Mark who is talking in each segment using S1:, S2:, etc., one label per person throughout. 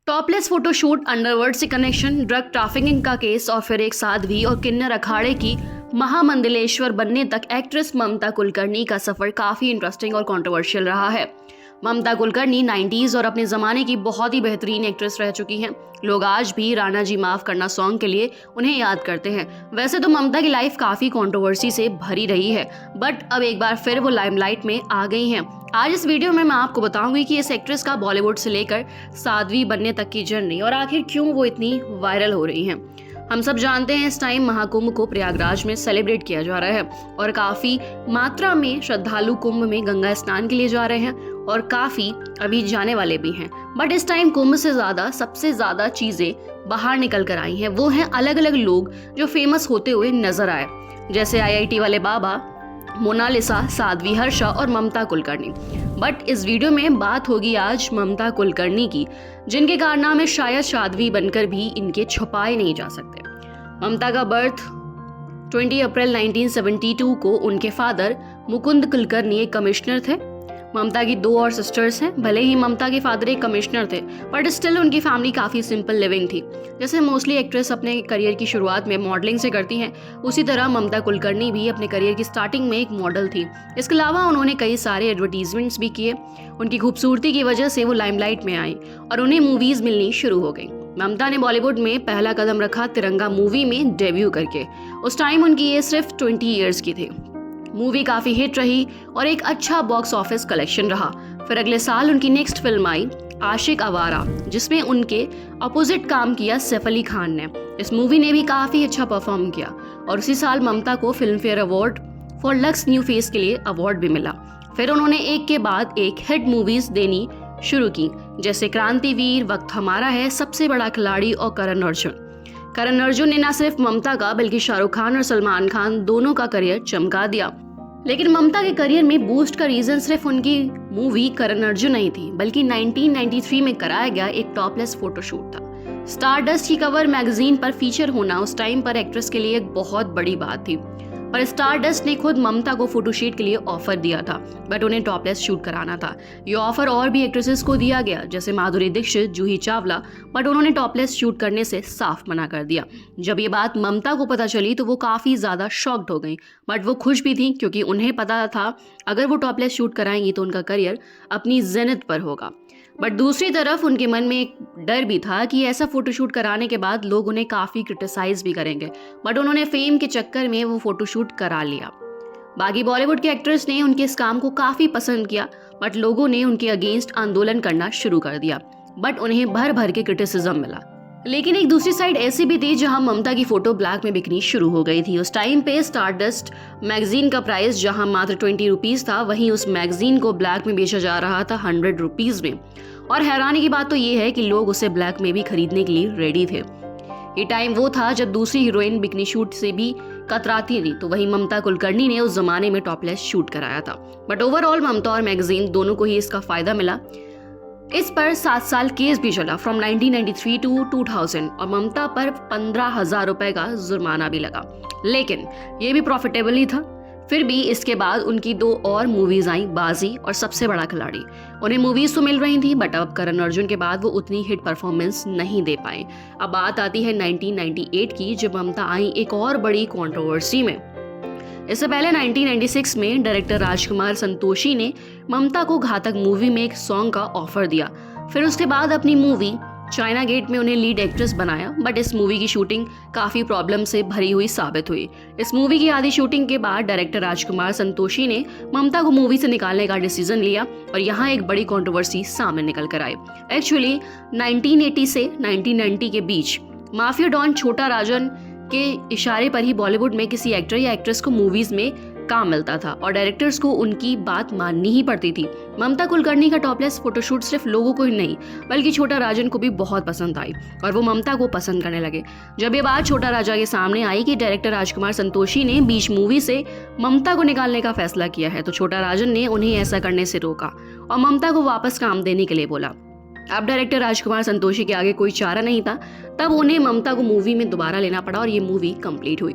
S1: Topless photoshoot, underworld से connection, drug trafficking का case और फिर एक साध्वी और किन्नर अखाड़े की महामंडलेश्वर बनने तक एक्ट्रेस ममता कुलकर्णी का सफर काफी इंटरेस्टिंग और कंट्रोवर्शियल रहा है। ममता कुलकर्णी 90s और अपने ज़माने की बहुत ही बेहतरीन एक्ट्रेस रह चुकी हैं। लोग आज भी राणा जी माफ़ करना सॉन्ग के लिए उन्हें याद करते हैं। वैसे तो ममता की लाइफ काफ़ी कंट्रोवर्सी से भरी रही है, बट अब एक बार फिर वो लाइमलाइट में आ गई हैं। आज इस वीडियो में मैं आपको बताऊंगी कि इस एक्ट्रेस का बॉलीवुड से लेकर साध्वी बनने तक की जर्नी और आखिर क्यों वो इतनी वायरल हो रही हैं। हम सब जानते हैं इस टाइम महाकुंभ को प्रयागराज में सेलिब्रेट किया जा रहा है और काफ़ी मात्रा में श्रद्धालु कुंभ में गंगा स्नान के लिए जा रहे हैं और काफ़ी अभी जाने वाले भी हैं। बट इस टाइम कुंभ से ज़्यादा सबसे ज़्यादा चीज़ें बाहर निकल कर आई हैं। वो हैं अलग अलग लोग जो फेमस होते हुए नजर आए, जैसे IIT वाले बाबा, मोनालिसा, साध्वी हर्षा और ममता कुलकर्णी। बट इस वीडियो में बात होगी आज ममता कुलकर्णी की, जिनके कारनामे शायद साध्वी बनकर भी इनके छुपाए नहीं जा सकते। ममता का बर्थ 20 अप्रैल 1972 को उनके फादर मुकुंद कुलकर्णी एक कमिश्नर थे। ममता की 2 और सिस्टर्स हैं। भले ही ममता के फादर एक कमिश्नर थे, बट स्टिल उनकी फैमिली काफ़ी सिंपल लिविंग थी। जैसे मोस्टली एक्ट्रेस अपने करियर की शुरुआत में मॉडलिंग से करती हैं, उसी तरह ममता कुलकर्णी भी अपने करियर की स्टार्टिंग में एक मॉडल थी। इसके अलावा उन्होंने कई सारे एडवर्टीजमेंट्स भी किए। उनकी खूबसूरती की वजह से वो लाइमलाइट में आई और उन्हें मूवीज़ मिलनी शुरू हो गई। ममता ने बॉलीवुड में पहला कदम रखा तिरंगा मूवी में डेब्यू करके। उस टाइम उनकी एज सिर्फ 20 ईयर्स की थी। मूवी काफ़ी हिट रही और एक अच्छा बॉक्स ऑफिस कलेक्शन रहा। फिर अगले साल उनकी नेक्स्ट फिल्म आई आशिक आवारा, जिसमें उनके अपोजिट काम किया सैफ अली खान ने। इस मूवी ने भी काफ़ी अच्छा परफॉर्म किया और उसी साल ममता को film fair award for lux new face के लिए अवार्ड भी मिला। फिर उन्होंने एक के बाद एक हिट मूवीज़ देनी शुरू की, जैसे क्रांतिवीर, वक्त हमारा है, सबसे बड़ा खिलाड़ी और करण अर्जुन। करण अर्जुन ने न सिर्फ ममता का बल्कि शाहरुख खान और सलमान खान दोनों का करियर चमका दिया। लेकिन ममता के करियर में बूस्ट का रीजन सिर्फ उनकी मूवी करण अर्जुन नहीं थी, बल्कि 1993 में कराया गया एक टॉपलेस फोटोशूट था। स्टारडस्ट की कवर मैगजीन पर फीचर होना उस टाइम पर एक्ट्रेस के लिए एक बहुत बड़ी बात थी। पर स्टारडस्ट ने खुद ममता को फोटोशूट के लिए ऑफर दिया था, बट उन्हें टॉपलेस शूट कराना था। ये ऑफर और भी एक्ट्रेसेस को दिया गया, जैसे माधुरी दीक्षित, जूही चावला, बट उन्होंने टॉपलेस शूट करने से साफ मना कर दिया। जब ये बात ममता को पता चली तो वो काफ़ी ज़्यादा शॉक्ड हो गई, बट वो खुश भी थी क्योंकि उन्हें पता था अगर वो टॉपलेस शूट कराएंगी तो उनका करियर अपनी ज़ेनिथ पर होगा। बट दूसरी तरफ उनके मन में एक डर भी था कि ऐसा फोटोशूट कराने के बाद लोग उन्हें काफ़ी क्रिटिसाइज भी करेंगे, बट उन्होंने फेम के चक्कर में वो फोटोशूट करा लिया। बाकी बॉलीवुड के एक्ट्रेस ने उनके इस काम को काफ़ी पसंद किया, बट लोगों ने उनके अगेंस्ट आंदोलन करना शुरू कर दिया, बट उन्हें भर भर के क्रिटिसिज्म मिला। लेकिन एक दूसरी साइड ऐसी भी थी जहां ममता की फोटो ब्लैक में बिकनी शुरू हो गई थी। उस टाइम पे स्टारडस्ट मैगजीन का प्राइस जहां मात्र 20 रुपीज़ था, वहीं उस मैगजीन को ब्लैक में बेचा जा रहा था 100 रुपीज़ में। और हैरानी की बात तो ये है कि लोग उसे ब्लैक में भी खरीदने के लिए रेडी थे। ये टाइम वो था जब दूसरी हीरोइन बिकनी शूट से भी कतराती थी, तो वहीं ममता कुलकर्णी ने उस जमाने में टॉपलेस शूट कराया था। बट ओवरऑल ममता और मैगजीन दोनों को ही इसका फायदा मिला। इस पर 7 साल केस भी चला, फ्रॉम 1993 टू 2000, और ममता पर 15,000 रुपए का जुर्माना भी लगा। लेकिन ये भी प्रॉफिटेबल ही था। फिर भी इसके बाद उनकी 2 और मूवीज आई, बाजी और सबसे बड़ा खिलाड़ी। उन्हें मूवीज तो मिल रही थी, बट अब करण अर्जुन के बाद वो उतनी हिट परफॉर्मेंस नहीं दे पाए। अब बात आती है 1998 की, जब ममता आई एक और बड़ी कंट्रोवर्सी में। इससे पहले 1996 में डायरेक्टर राजकुमार संतोषी ने ममता को घातक मूवी में एक सॉन्ग का ऑफर दिया। फिर उसके बाद अपनी मूवी चाइना गेट में उन्हें लीड एक्ट्रेस बनाया, बट इस मूवी की शूटिंग काफ़ी प्रॉब्लम से भरी हुई साबित हुई। इस मूवी की आधी शूटिंग के बाद डायरेक्टर राजकुमार संतोषी ने ममता को मूवी से निकालने का डिसीजन लिया और यहाँ एक बड़ी कंट्रोवर्सी सामने निकल कर आई। एक्चुअली 1980 से 1990 के बीच माफिया डॉन छोटा राजन के इशारे पर ही बॉलीवुड में किसी एक्टर या एक्ट्रेस को मूवीज में काम मिलता था और डायरेक्टर्स को उनकी बात माननी ही पड़ती थी। ममता कुलकर्णी का टॉपलेस फोटोशूट सिर्फ लोगों को ही नहीं बल्कि छोटा राजन को भी बहुत पसंद आई और वो ममता को पसंद करने लगे। जब ये बात छोटा राजा के सामने आई कि डायरेक्टर राजकुमार संतोषी ने बीच मूवी से ममता को निकालने का फैसला किया है, तो छोटा राजन ने उन्हें ऐसा करने से रोका और ममता को वापस काम देने के लिए बोला। अब डायरेक्टर राजकुमार संतोषी के आगे कोई चारा नहीं था, तब उन्हें ममता को मूवी में दोबारा लेना पड़ा और ये मूवी कंप्लीट हुई।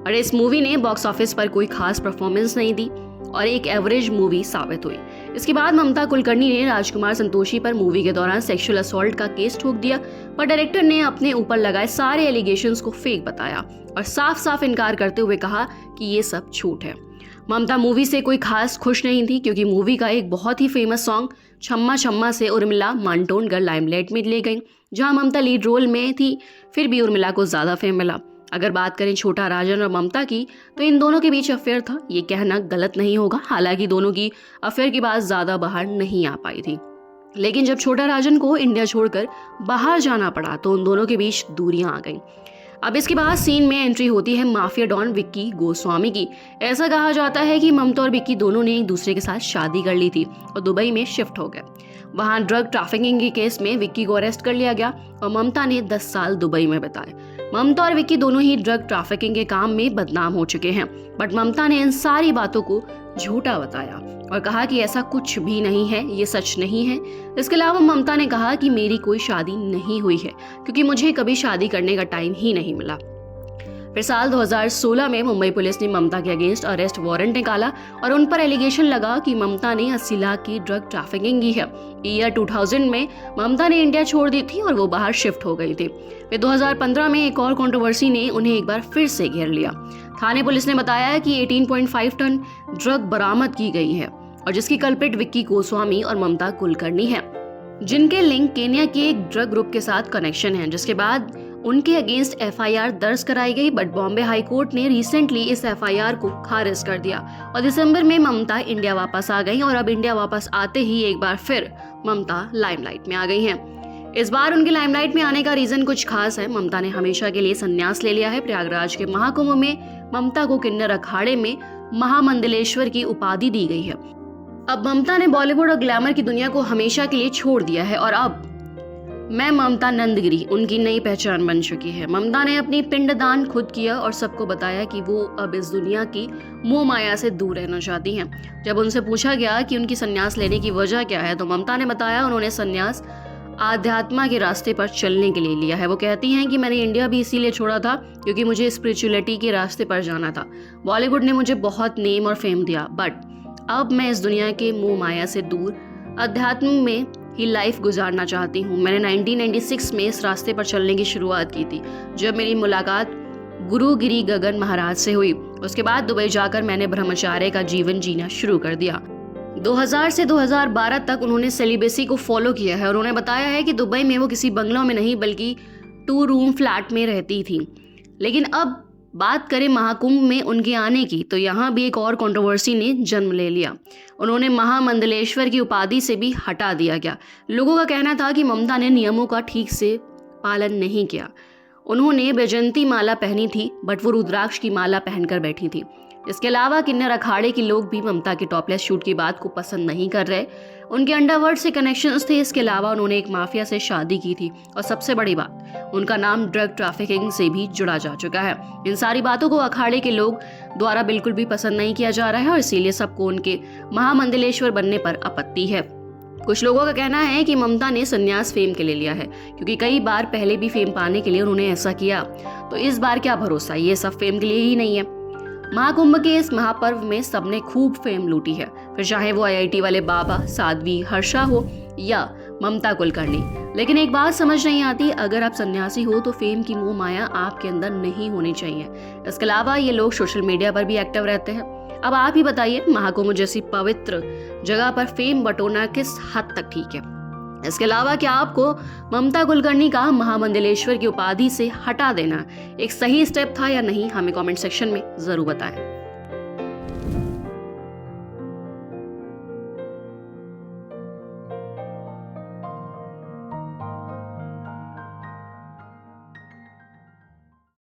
S1: और इस मूवी ने बॉक्स ऑफिस पर कोई खास परफॉर्मेंस नहीं दी और एक एवरेज मूवी साबित हुई। इसके बाद ममता कुलकर्णी ने राजकुमार संतोषी पर मूवी के दौरान सेक्सुअल असॉल्ट का केस ठोक दिया, पर डायरेक्टर ने अपने ऊपर लगाए सारे एलिगेशंस को फेक बताया और साफ साफ इनकार करते हुए कहा कि ये सब झूठ है। ममता मूवी से कोई खास खुश नहीं थी, क्योंकि मूवी का एक बहुत ही फेमस सॉन्ग छम्मा छम्मा से उर्मिला मांटोनकर लाइमलाइट में ले गई, जहां ममता लीड रोल में थी। फिर भी उर्मिला को ज़्यादा फेम मिला। अगर बात करें छोटा राजन और ममता की, तो इन दोनों के बीच अफेयर था, ये कहना गलत नहीं होगा। हालांकि दोनों की अफेयर की बात ज़्यादा बाहर नहीं आ पाई थी, लेकिन जब छोटा राजन को इंडिया छोड़कर बाहर जाना पड़ा तो उन दोनों के बीच दूरियां आ गईं। अब इसके बाद सीन में एंट्री होती है माफिया डॉन विक्की गोस्वामी की। ऐसा कहा जाता है कि ममता और विक्की दोनों ने एक दूसरे के साथ शादी कर ली थी और दुबई में शिफ्ट हो गए। वहां ड्रग ट्रैफिकिंग के केस में विक्की को अरेस्ट कर लिया गया और ममता ने 10 साल दुबई में बिताए। ममता और विक्की दोनों ही ड्रग ट्रैफिकिंग के काम में बदनाम हो चुके हैं, बट ममता ने इन सारी बातों को झूठा बताया और कहा कि ऐसा कुछ भी नहीं है, ये सच नहीं है। इसके अलावा ममता ने कहा कि मेरी कोई शादी नहीं हुई है, क्योंकि मुझे कभी शादी करने का टाइम ही नहीं मिला। फिर साल 2016 में मुंबई पुलिस ने ममता के अगेंस्ट अरेस्ट वारंट निकाला और उन पर एलिगेशन लगा कि ममता ने 80 लाख की ड्रग ट्रैफिकिंग की है। ईयर 2000 में ममता ने इंडिया छोड़ दी थी और वो बाहर शिफ्ट हो गई थी। फिर 2015 में एक और कंट्रोवर्सी ने उन्हें एक बार फिर से घेर लिया। थाने पुलिस ने बताया कि 18.5 टन ड्रग बरामद की गई है और जिसकी कल्प्रिट विक्की गोस्वामी और ममता कुलकर्णी है, जिनके लिंक केन्या के एक ड्रग ग्रुप के साथ कनेक्शन है, जिसके बाद उनके अगेंस्ट एफआईआर दर्ज कराई गई। बट बॉम्बे हाई कोर्ट ने रिसेंटली इस एफआईआर को खारिज कर दिया और दिसंबर में ममता इंडिया वापस आ गई और अब इंडिया वापस आते ही एक बार फिर ममता लाइमलाइट में आ गई हैं। इस बार उनके लाइमलाइट में आने का रीजन कुछ खास है। ममता ने हमेशा के लिए संन्यास ले लिया है। प्रयागराज के महाकुंभ में ममता को किन्नर अखाड़े में महामंडलेश्वर की उपाधि दी गई है। अब ममता ने बॉलीवुड और ग्लैमर की दुनिया को हमेशा के लिए छोड़ दिया है और अब मैं ममता नंदगिरी उनकी नई पहचान बन चुकी है। ममता ने अपनी पिंडदान खुद किया और सबको बताया कि वो अब इस दुनिया की मोह माया से दूर रहना चाहती हैं। जब उनसे पूछा गया कि उनकी संन्यास लेने की वजह क्या है, तो ममता ने बताया उन्होंने संन्यास आध्यात्मा के रास्ते पर चलने के लिए लिया है। वो कहती हैं कि मैंने इंडिया भी इसीलिए छोड़ा था क्योंकि मुझे स्पिरिचुअलिटी के रास्ते पर जाना था। बॉलीवुड ने मुझे बहुत नेम और फेम दिया, बट अब मैं इस दुनिया के मोह माया से दूर अध्यात्म में ही लाइफ गुजारना चाहती हूँ। मैंने 1996 में इस रास्ते पर चलने की शुरुआत की थी, जब मेरी मुलाकात गुरु गिरी गगन महाराज से हुई। उसके बाद दुबई जाकर मैंने ब्रह्मचार्य का जीवन जीना शुरू कर दिया। 2000 से 2012 तक उन्होंने सेलिबेसी को फॉलो किया है और उन्होंने बताया है कि दुबई में वो किसी बंगलों में नहीं बल्कि 2 रूम फ्लैट में रहती थी। लेकिन अब बात करें महाकुंभ में उनके आने की, तो यहाँ भी एक और कंट्रोवर्सी ने जन्म ले लिया। उन्होंने महामंडलेश्वर की उपाधि से भी हटा दिया गया। लोगों का कहना था कि ममता ने नियमों का ठीक से पालन नहीं किया। उन्होंने वैजयंती माला पहनी थी, बट वो रुद्राक्ष की माला पहनकर बैठी थी। इसके अलावा किन्नर अखाड़े के लोग भी ममता के टॉपलेस शूट की बात को पसंद नहीं कर रहे। उनके अंडरवर्ल्ड से कनेक्शंस थे। इसके अलावा उन्होंने एक माफिया से शादी की थी और सबसे बड़ी बात, उनका नाम ड्रग ट्रैफिकिंग से भी जुड़ा जा चुका है। इन सारी बातों को अखाड़े के लोग द्वारा बिल्कुल भी पसंद नहीं किया जा रहा है और इसीलिए सबको उनके महामंडलेश्वर बनने पर आपत्ति है। कुछ लोगों का कहना है कि ममता ने संन्यास फेम के लिए लिया है, क्योंकि कई बार पहले भी फेम पाने के लिए उन्होंने ऐसा किया, तो इस बार क्या भरोसा, ये सब फेम के लिए ही नहीं है। महाकुंभ के इस महापर्व में सबने खूब फेम लूटी है, फिर चाहे वो IIT वाले बाबा, साध्वी, हर्षा हो या ममता कुलकर्णी। लेकिन एक बात समझ नहीं आती, अगर आप सन्यासी हो तो फेम की मोह माया आपके अंदर नहीं होनी चाहिए। इसके अलावा ये लोग सोशल मीडिया पर भी एक्टिव रहते हैं। अब आप ही बताइए, महाकुंभ जैसी पवित्र जगह पर फेम बटोरना किस हद तक ठीक है? इसके अलावा क्या आपको ममता कुलकर्णी का महामंडलेश्वर की उपाधि से हटा देना एक सही स्टेप था या नहीं? हमें कमेंट सेक्शन में जरूर बताएं।